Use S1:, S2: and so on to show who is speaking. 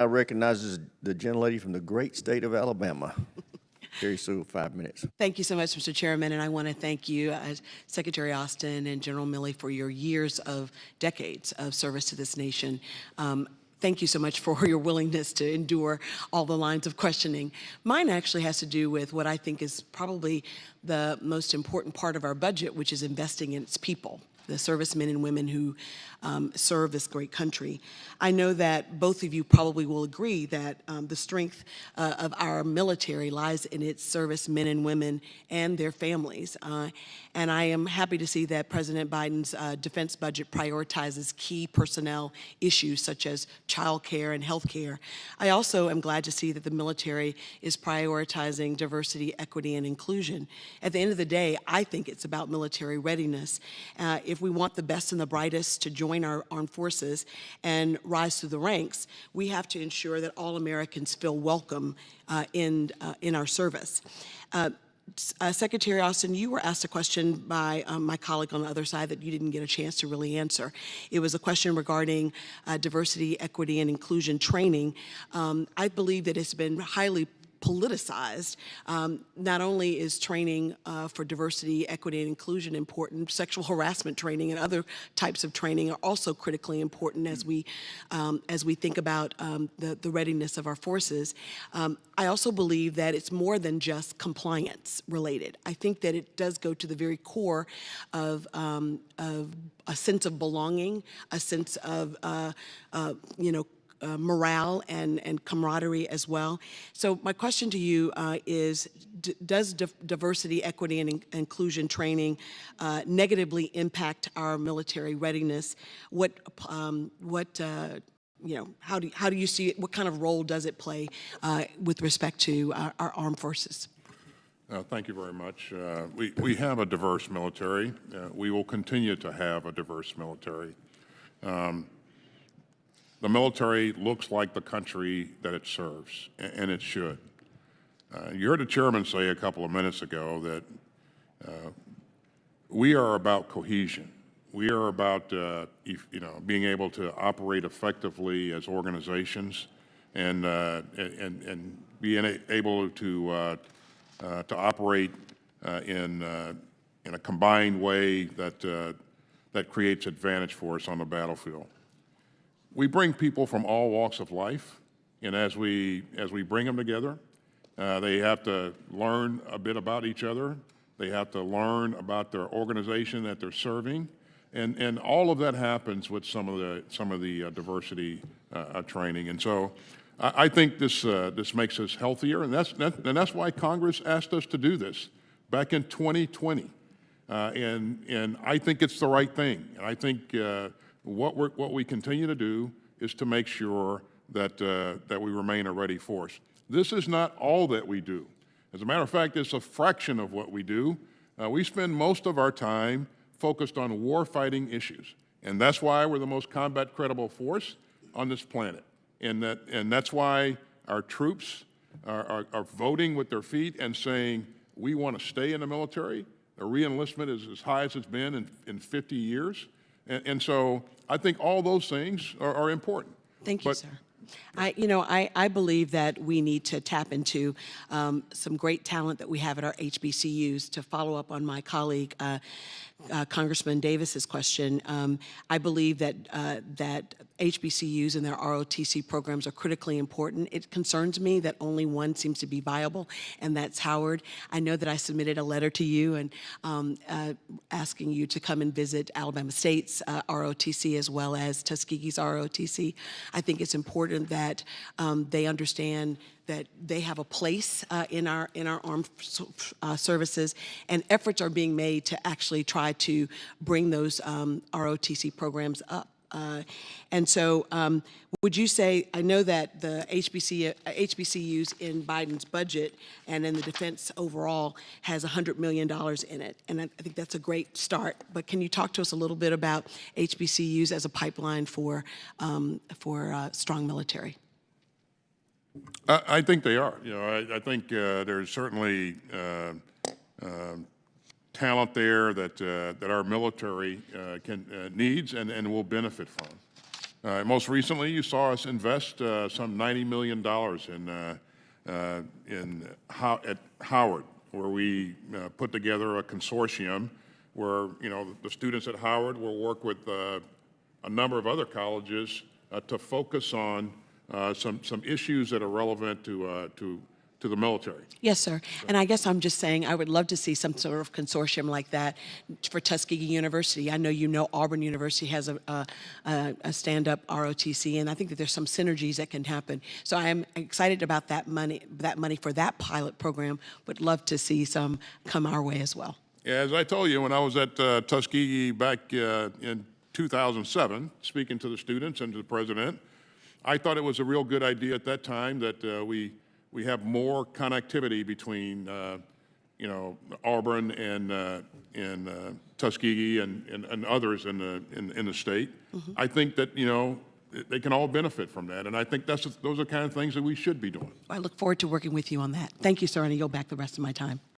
S1: I recognize the gentlelady from the great state of Alabama. Terri Sewell, 5 minutes.
S2: Thank you so much, Mr. Chairman, and I want to thank you, Secretary Austin and General Milley, for your decades of service to this nation. Thank you so much for your willingness to endure all the lines of questioning. Mine actually has to do with what I think is probably the most important part of our budget, which is investing in its people, the servicemen and women who serve this great country. I know that both of you probably will agree that the strength of our military lies in its servicemen and women and their families. And I am happy to see that President Biden's defense budget prioritizes key personnel issues such as child care and health care. I also am glad to see that the military is prioritizing diversity, equity, and inclusion. At the end of the day, I think it's about military readiness. If we want the best and the brightest to join our armed forces and rise through the ranks, we have to ensure that all Americans feel welcome in our service. Secretary Austin, you were asked a question by my colleague on the other side that you didn't get a chance to really answer. It was a question regarding diversity, equity, and inclusion training. I believe that it's been highly politicized. Not only is training for diversity, equity, and inclusion important, sexual harassment training and other types of training are also critically important as we think about the readiness of our forces. I also believe that it's more than just compliance related. I think that it does go to the very core of a sense of belonging, a sense of morale and camaraderie as well. So my question to you is, does diversity, equity, and inclusion training negatively impact our military readiness? How do you see it? What kind of role does it play with respect to our armed forces?
S3: Thank you very much. We have a diverse military. We will continue to have a diverse military. The military looks like the country that it serves, and it should. You heard the chairman say a couple of minutes ago that we are about cohesion. We are about being able to operate effectively as organizations and being able to operate in a combined way that creates advantage for us on the battlefield. We bring people from all walks of life, and as we bring them together, they have to learn a bit about each other. They have to learn about their organization that they're serving, and all of that happens with some of the diversity training. And so, I think this makes us healthier, and that's why Congress asked us to do this back in 2020, and I think it's the right thing. And I think. What we continue to do is to make sure that we remain a ready force. This is not all that we do. As a matter of fact, it's a fraction of what we do. We spend most of our time focused on warfighting issues, and that's why we're the most combat credible force on this planet. And that's why our troops are voting with their feet and saying we want to stay in the military. The re-enlistment is as high as it's been in 50 years. And so I think all those things are important.
S2: Thank you, sir. I believe that we need to tap into some great talent that we have at our HBCUs. To follow up on my colleague, Congressman Davis's question, I believe that HBCUs and their ROTC programs are critically important. It concerns me that only one seems to be viable, and that's Howard. I know that I submitted a letter to you and asking you to come and visit Alabama State's ROTC as well as Tuskegee's ROTC. I think it's important that they understand that they have a place in our armed services, and efforts are being made to actually try to bring those ROTC programs up. And so would you say, I know that the HBCUs in Biden's budget and in the defense overall has $100 million in it, and I think that's a great start, but can you talk to us a little bit about HBCUs as a pipeline for strong military?
S3: I think they are. I think there's certainly talent there that our military needs and will benefit from. Most recently, you saw us invest some $90 million at Howard, where we put together a consortium where, the students at Howard will work with a number of other colleges to focus on some issues that are relevant to the military.
S2: Yes, sir. And I guess I'm just saying I would love to see some sort of consortium like that for Tuskegee University. I know Auburn University has a stand-up ROTC, and I think that there's some synergies that can happen. So I am excited about that money for that pilot program. Would love to see some come our way as well.
S3: Yeah, as I told you, when I was at Tuskegee back in 2007, speaking to the students and to the president, I thought it was a real good idea at that time that we have more connectivity between Auburn and Tuskegee and others in the state. Mm-hmm. I think that they can all benefit from that, and I think those are the kind of things that we should be doing.
S2: I look forward to working with you on that. Thank you, sir, and I yield back the rest of my time.